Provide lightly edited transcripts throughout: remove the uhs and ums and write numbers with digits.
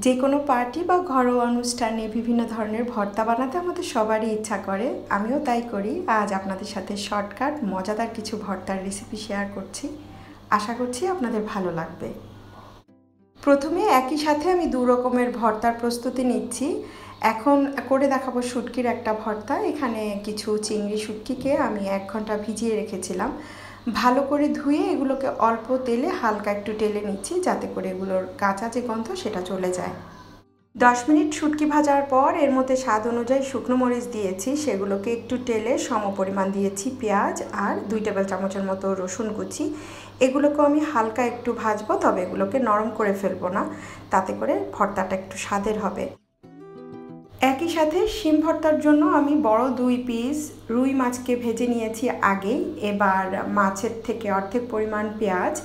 যে কোনো পার্টি বা ঘরোয়া অনুষ্ঠানে বিভিন্ন ধরনের ভর্তা বানাতে আমাদের সবারই ইচ্ছা করে, আমিও তাই করি। আজ আপনাদের সাথে শর্টকাট মজাদার কিছু ভর্তার রেসিপি শেয়ার করছি, আশা করছি আপনাদের ভালো লাগবে। প্রথমে একই সাথে আমি দু রকমের ভর্তার প্রস্তুতি নিচ্ছি। এখন করে দেখাবো শুটকির একটা ভর্তা। এখানে কিছু চিংড়ি শুটকিকে আমি 1 ঘন্টা ভিজিয়ে রেখেছিলাম। ভালো করে ধুয়ে এগুলোকে অল্প তেলে হালকা একটু টেলে নিচ্ছি, যাতে করে এগুলোর কাঁচা যে গন্ধ সেটা চলে যায়। 10 মিনিট শুটকি ভাজার পর এর মধ্যে স্বাদ অনুযায়ী শুকনো মরিচ দিয়েছি, সেগুলোকে একটু টেলে সমপরিমাণ দিয়েছি পেঁয়াজ আর 2 টেবিল চামচের মতো রসুন কুচি। এগুলোকে আমি হালকা একটু ভাজবো, তবে এগুলোকে নরম করে ফেলবো না, তাতে করে ভর্তাটা একটু স্বাদের হবে। একই সাথে শিম ভর্তার জন্য আমি বড় 2 পিস রুই মাছকে ভেজে নিয়েছি আগেই। এবার মাছের থেকে অর্ধেক পরিমাণ পেঁয়াজ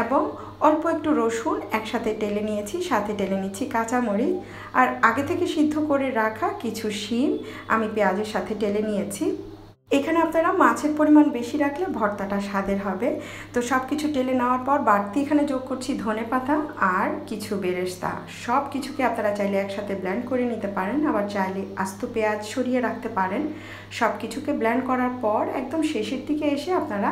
এবং অল্প একটু রসুন একসাথে টেলে নিয়েছি, সাথে টেলে নিচ্ছি কাঁচামরিচ আর আগে থেকে সিদ্ধ করে রাখা কিছু শিম আমি পেঁয়াজের সাথে টেলে নিয়েছি। এখানে আপনারা মাছের পরিমাণ বেশি রাখলে ভর্তাটা স্বাদের হবে। তো সব কিছু টেলে নেওয়ার পর বাড়তি এখানে যোগ করছি ধনেপাতা আর কিছু বেরেস্তা। সব কিছুকে আপনারা চাইলে একসাথে ব্লেন্ড করে নিতে পারেন, আবার চাইলে আস্ত পেঁয়াজ সরিয়ে রাখতে পারেন। সব কিছুকে ব্লেন্ড করার পর একদম শেষের দিকে এসে আপনারা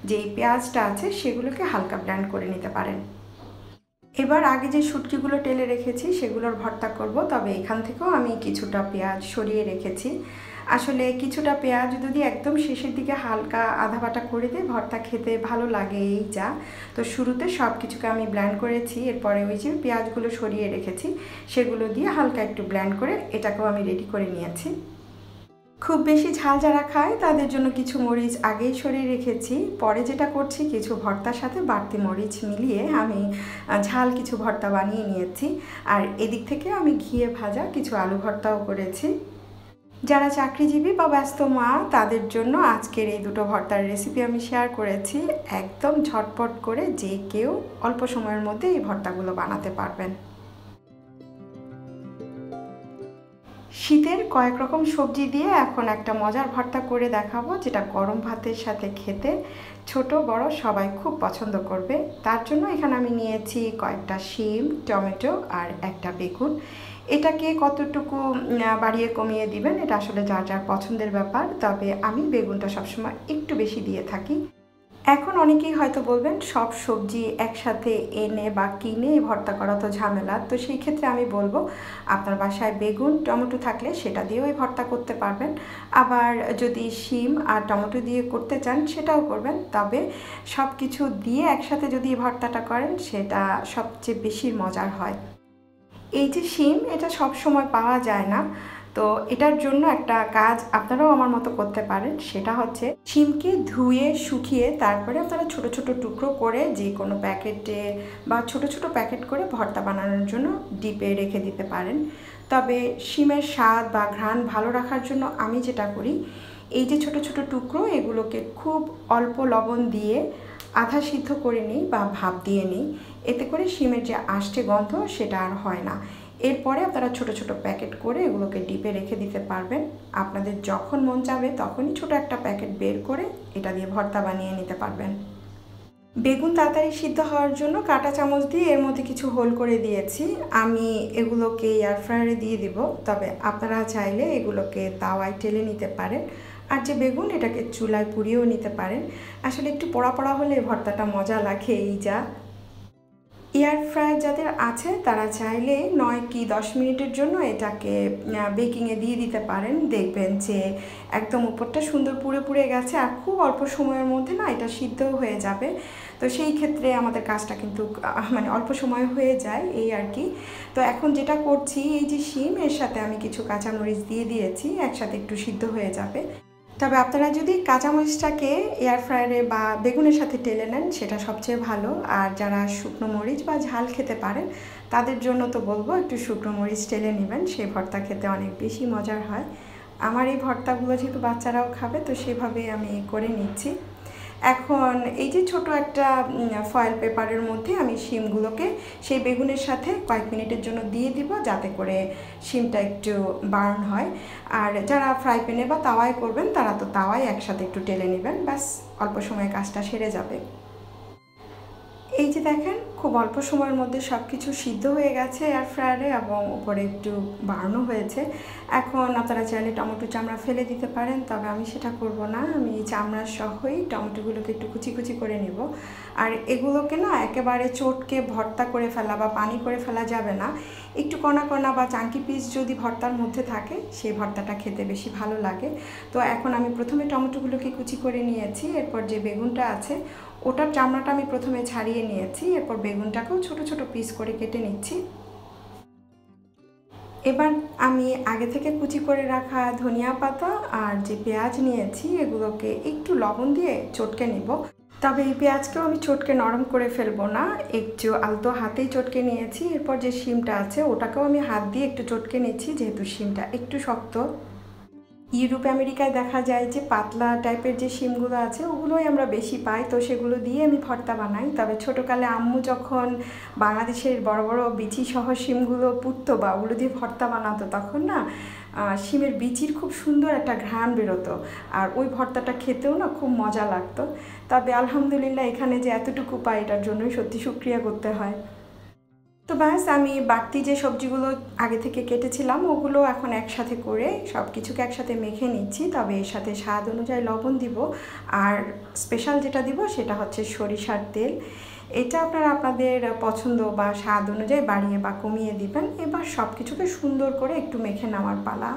যেই পেঁয়াজটা আছে সেগুলোকে হালকা ব্লেন্ড করে নিতে পারেন। এবার আগে যে শুটকিগুলো টেলে রেখেছি সেগুলোর ভর্তা করব, তবে এখান থেকেও আমি কিছুটা পেঁয়াজ সরিয়ে রেখেছি। আসলে কিছুটা পেঁয়াজ যদি একদম শেষের দিকে হালকা আধা বাটা করে দিয়ে ভর্তা খেতে ভালো লাগে, এই যা। তো শুরুতে সব কিছুকে আমি ব্লেন্ড করেছি, এরপরে ওই যে পেঁয়াজগুলো সরিয়ে রেখেছি সেগুলো দিয়ে হালকা একটু ব্লেন্ড করে এটাকেও আমি রেডি করে নিয়েছি। খুব বেশি ঝাল যারা খায় তাদের জন্য কিছু মরিচ আগেই সরিয়ে রেখেছি। পরে যেটা করছি, কিছু ভর্তার সাথে বাড়তি মরিচ মিলিয়ে আমি ঝাল কিছু ভর্তা বানিয়ে নিয়েছি। আর এদিক থেকে আমি ঘিয়ে ভাজা কিছু আলু ভর্তাও করেছি। যারা চাকরিজীবী বা ব্যস্ত মা তাদের জন্য আজকের এই দুটো ভর্তার রেসিপি আমি শেয়ার করেছি। একদম ঝটপট করে যে কেউ অল্প সময়ের মধ্যে এই ভর্তাগুলো বানাতে পারবেন। শীতের কয়েক রকম সবজি দিয়ে এখন একটা মজার ভর্তা করে দেখাবো, যেটা গরম ভাতের সাথে খেতে ছোট বড় সবাই খুব পছন্দ করবে। তার জন্য এখানে আমি নিয়েছি কয়েকটা শিম, টমেটো আর একটা বেগুন। এটাকে কতটুকু বাড়িয়ে কমিয়ে দিবেন এটা আসলে যার যার পছন্দের ব্যাপার, তবে আমি বেগুনটা সবসময় একটু বেশি দিয়ে থাকি। এখন অনেকেই হয়তো বলবেন সব সবজি একসাথে এনে বা কিনে ভর্তা করা তো ঝামেলা, তো সেই ক্ষেত্রে আমি বলবো আপনার বাসায় বেগুন টমেটো থাকলে সেটা দিয়েও এই ভর্তা করতে পারবেন। আবার যদি শিম আর টমেটো দিয়ে করতে চান সেটাও করবেন, তবে সব কিছু দিয়ে একসাথে যদি এই ভর্তাটা করেন সেটা সবচেয়ে বেশি মজার হয়। এই যে শিম, এটা সব সময় পাওয়া যায় না, তো এটার জন্য একটা কাজ আপনারাও আমার মতো করতে পারেন। সেটা হচ্ছে শিমকে ধুয়ে শুকিয়ে তারপরে আপনারা ছোট ছোট টুকরো করে যে কোনো প্যাকেটে বা ছোট ছোট প্যাকেট করে ভর্তা বানানোর জন্য ডিপে রেখে দিতে পারেন। তবে শিমের স্বাদ বা ঘ্রাণ ভালো রাখার জন্য আমি যেটা করি, এই যে ছোট ছোট টুকরো এগুলোকে খুব অল্প লবণ দিয়ে আধা সিদ্ধ করে নিই বা ভাপ দিয়ে নিই। এতে করে শিমের যে আষ্টে গন্ধ সেটা আর হয় না। এরপরে আপনারা ছোট ছোট প্যাকেট করে এগুলোকে ডিপে রেখে দিতে পারবেন। আপনাদের যখন মন চাবে তখনই ছোট একটা প্যাকেট বের করে এটা দিয়ে ভর্তা বানিয়ে নিতে পারবেন। বেগুন তাড়াতাড়ি সিদ্ধ হওয়ার জন্য কাঁটা চামচ দিয়ে এর মধ্যে কিছু হোল করে দিয়েছি। আমি এগুলোকে এয়ার ফ্রায়ারে দিয়ে দিব, তবে আপনারা চাইলে এগুলোকে তাওয়ায় টেলে নিতে পারেন। আর যে বেগুন, এটাকে চুলায় পুড়িয়েও নিতে পারেন। আসলে একটু পোড়া পোড়া হলে ভর্তাটা মজা লাগে, এই যা। এয়ার ফ্রায়ার যাদের আছে তারা চাইলে 9 কি 10 মিনিটের জন্য এটাকে বেকিংয়ে দিয়ে দিতে পারেন। দেখবেন যে একদম উপরটা সুন্দর পুড়ে পুড়ে গেছে আর খুব অল্প সময়ের মধ্যে না এটা সিদ্ধও হয়ে যাবে। তো সেই ক্ষেত্রে আমাদের কাজটা কিন্তু মানে অল্প সময় হয়ে যায়, এই আর কি। তো এখন যেটা করছি, এই যে শিম এর সাথে আমি কিছু কাঁচামরিচ দিয়ে দিয়েছি, একসাথে একটু সিদ্ধ হয়ে যাবে। তবে আপনারা যদি কাঁচামরিচটাকে এয়ার ফ্রায়ারে বা বেগুনের সাথে টেলে নেন সেটা সবচেয়ে ভালো। আর যারা শুকনো মরিচ বা ঝাল খেতে পারেন তাদের জন্য তো বলবো একটু শুকনো মরিচ টেলে নেবেন, সেই ভর্তা খেতে অনেক বেশি মজার হয়। আমার এই ভর্তাগুলো যেহেতু বাচ্চারাও খাবে, তো সেভাবে আমি করে নিচ্ছি। এখন এই যে ছোট একটা ফয়েল পেপারের মধ্যে আমি শিমগুলোকে সেই বেগুনের সাথে কয়েক মিনিটের জন্য দিয়ে দিব, যাতে করে শিমটা একটু বার্ন হয়। আর যারা ফ্রাই প্যানে বা তাওয়ায় করবেন তারা তো তাওয়ায় একসাথে একটু টেলে নেবেন, ব্যাস অল্প সময়ে কাজটা সেরে যাবে। এই যে দেখেন খুব অল্প সময়ের মধ্যে সব কিছু সিদ্ধ হয়ে গেছে এয়ার ফ্রায়ারে এবং উপরে একটু বাড়ানো হয়েছে। এখন আপনারা চাইলে টমেটো চামড়া ফেলে দিতে পারেন, তবে আমি সেটা করব না। আমি চামড়া সহই টমেটোগুলোকে একটু কুচি কুচি করে নেব। আর এগুলোকে না একেবারে চটকে ভর্তা করে ফেলা বা পানি করে ফেলা যাবে না। একটু কণা কণা বা চাঙ্কি পিস যদি ভর্তার মধ্যে থাকে সেই ভর্তাটা খেতে বেশি ভালো লাগে। তো এখন আমি প্রথমে টমেটোগুলোকে কুচি করে নিয়েছি, এরপর যে বেগুনটা আছে ওটার চামড়াটা আমি প্রথমে ছাড়িয়ে নিয়েছি, এরপর বেগুনটাকেও ছোট ছোট পিস করে কেটে নিচ্ছি। এবার আমি আগে থেকে কুচি করে রাখা ধনিয়া পাতা আর যে পেঁয়াজ নিয়েছি এগুলোকে একটু লবণ দিয়ে চটকে নেব। তবে এই পেঁয়াজকেও আমি চটকে নরম করে ফেলবো না, একটু আলতো হাতেই চটকে নিয়েছি। এরপর যে শিমটা আছে ওটাকেও আমি হাত দিয়ে একটু চটকে নিচ্ছি, যেহেতু শিমটা একটু শক্ত। ইউরোপ আমেরিকায় দেখা যায় যে পাতলা টাইপের যে শিমগুলো আছে ওগুলোই আমরা বেশি পাই, তো সেগুলো দিয়ে আমি ভর্তা বানাই। তবে ছোটোকালে আম্মু যখন বাংলাদেশের বড় বড় বিচি সহ শিমগুলো পুড়তো বা ওগুলো দিয়ে ভর্তা বানাতো, তখন না শিমের বিচির খুব সুন্দর একটা ঘ্রাণ বেরোতো, আর ওই ভর্তাটা খেতেও না খুব মজা লাগতো। তবে আলহামদুলিল্লাহ এখানে যে এতটুকু পাই এটার জন্যই সত্যি শুকরিয়া করতে হয়। তো ব্যাস আমি বাড়তি যে সবজিগুলো আগে থেকে কেটেছিলাম ওগুলো এখন একসাথে করে সব কিছুকে একসাথে মেখে নিচ্ছি। তবে এর সাথে স্বাদ অনুযায়ী লবণ দিব, আর স্পেশাল যেটা দিব সেটা হচ্ছে সরিষার তেল। এটা আপনারা আপনাদের পছন্দ বা স্বাদ অনুযায়ী বাড়িয়ে বা কমিয়ে দিবেন। এবার সব কিছুকে সুন্দর করে একটু মেখে নেওয়ার পালা।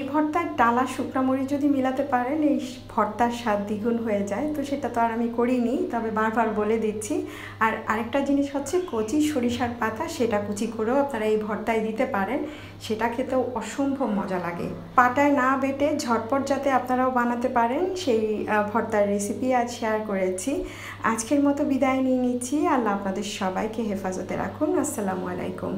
এই ভর্তার ডালা শুকনা মরিচ যদি মিলাতে পারেন এই ভর্তার স্বাদ দ্বিগুণ হয়ে যায়, তো সেটা তো আর আমি করিনি, তবে বারবার বলে দিচ্ছি। আর আরেকটা জিনিস হচ্ছে কচি সরিষার পাতা, সেটা কুচি করেও আপনারা এই ভর্তায় দিতে পারেন, সেটা খেতেও অসম্ভব মজা লাগে। পাটায় না বেটে ঝটপট যাতে আপনারাও বানাতে পারেন সেই ভর্তার রেসিপি আজ শেয়ার করেছি। আজকের মতো বিদায় নিয়ে নিচ্ছি। আল্লাহ আপনাদের সবাইকে হেফাজতে রাখুন। আসসালামু আলাইকুম।